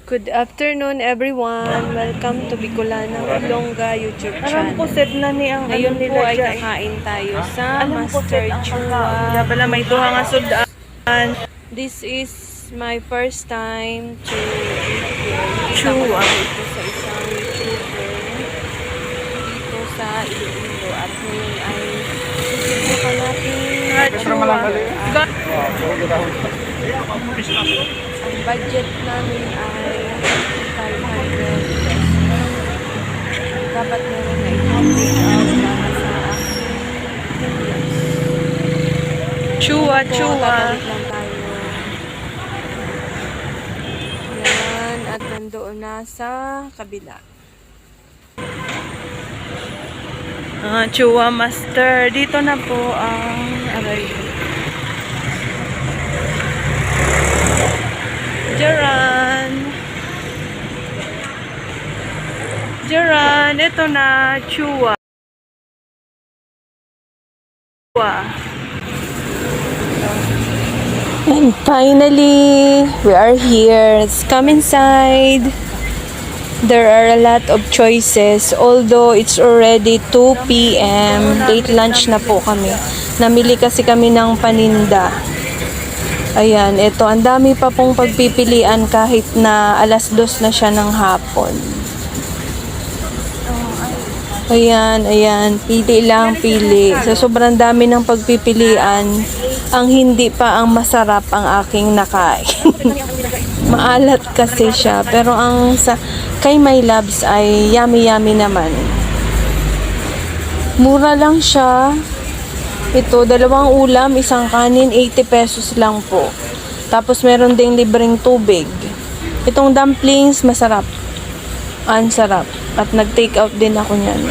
Good afternoon everyone. Welcome to Bicolana Longga YouTube Alam ko channel. set na ni ang Ngayon nila po ay dyan. kakain tayo sa Alam ko set Master ang Chua. kakain. Pala may duha nga sudan. This is my first time to eat here. Chua. Ito sa isang YouTuber dito sa Iloilo. At ngayon ay susubukan natin chua. Ang budget namin ay 500 pesos. Dapat meron na itong take-out para sa aking Chua, po, chua. babalik lang tayo. Yan, at nandoon na sa kabila. Chua Master. Dito na po ang aray. Jaran. Jaran, ito na chua. And finally, we are here. Let's come inside. There are a lot of choices. Although it's already 2 p.m. Late lunch na po kami. Namili kasi kami ng paninda. Ayan, ito. Ang dami pa pong pagpipilian kahit na 2:00 na siya ng hapon. Ayan, ayan. Pili lang, pili. Sa sobrang dami ng pagpipilian, ang hindi pa ang masarap ang aking nakain. Maalat kasi siya. Pero ang sa kay My Loves ay yummy-yummy naman. Mura lang siya. Ito, 2 ulam, 1 kanin, 80 pesos lang po. Tapos meron ding libreng tubig. Itong dumplings, masarap. Ang sarap. At nag-take out din ako niyan.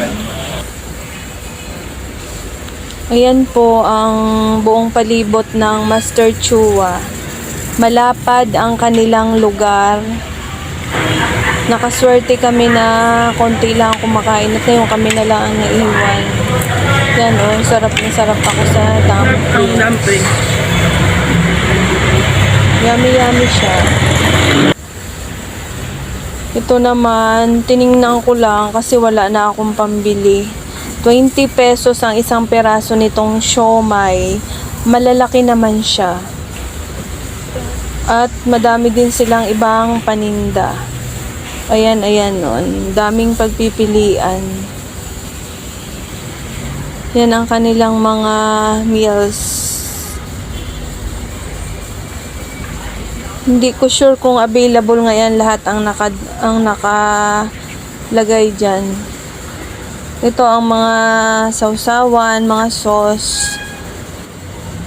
Ayan po ang buong palibot ng Master Chua. Malapad ang kanilang lugar. Nakaswerte kami na konti lang kumakain at ngayon kami na lang ang naiwan. Yan o, sarap na sarap ako sa dumpling. Yummy siya. Ito naman, tiningnan ko lang kasi wala na akong pambili. 20 pesos ang isang peraso nitong siomai. Malalaki naman siya. At madami din silang ibang paninda. Ayan, nun. Daming pagpipilian. Yan ang kanilang mga meals. Hindi ko sure kung available ngayon lahat ang nakalagay dyan. Ito ang mga sausawan, mga sauce.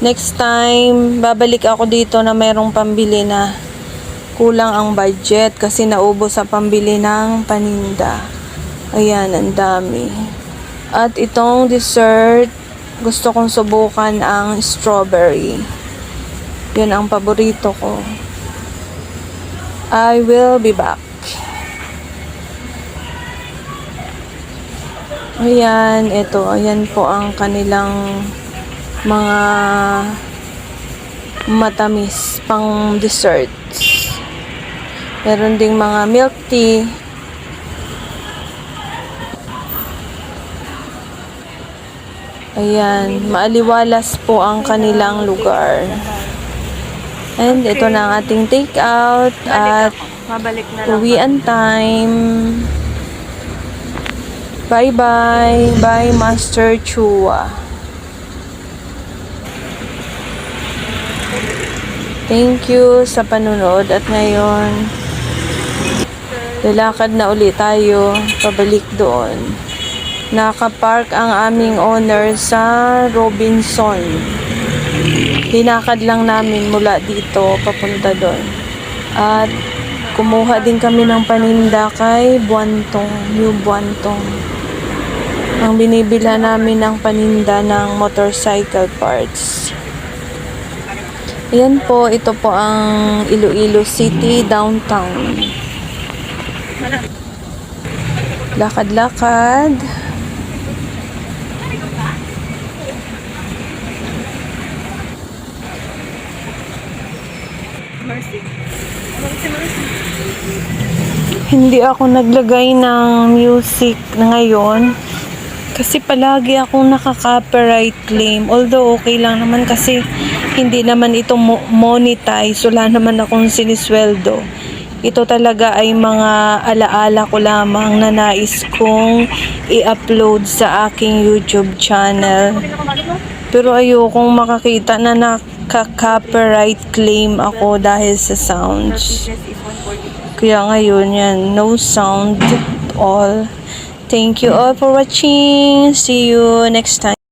Next time, babalik ako dito na merong pambili na kulang ang budget kasi naubos sa pambili ng paninda. Ayan, ang dami. At itong dessert, gusto kong subukan ang strawberry. Yun ang paborito ko. I will be back. Ayan, ito. Ayan po ang kanilang mga matamis pang desserts. Meron ding mga milk tea. Ayan, maaliwalas po ang kanilang lugar. And ito na ang ating take out at uwian time. Bye-bye. Bye, Master Chua. Thank you sa panunod at ngayon lalakad na ulit tayo pabalik doon. Nakapark ang aming owner sa Robinson. Hinakad lang namin mula dito papunta doon. At kumuha din kami ng paninda kay Buantong, New Buantong. Ang binibila namin ng paninda ng motorcycle parts. Ayan po, ito po ang Iloilo City, downtown. Lakad-lakad. Mercy. Mercy. hindi ako naglagay ng music na ngayon kasi palagi akong nakaka-copyright claim. Although okay lang naman kasi hindi naman ito monetize, wala naman akong sinisweldo. Ito talaga ay mga alaala ko lamang na nais kong i-upload sa aking YouTube channel. Pero ayokong makakita na naka-copyright claim ako dahil sa sounds. Kaya ngayon yan, no sound at all. Thank you all for watching. See you next time.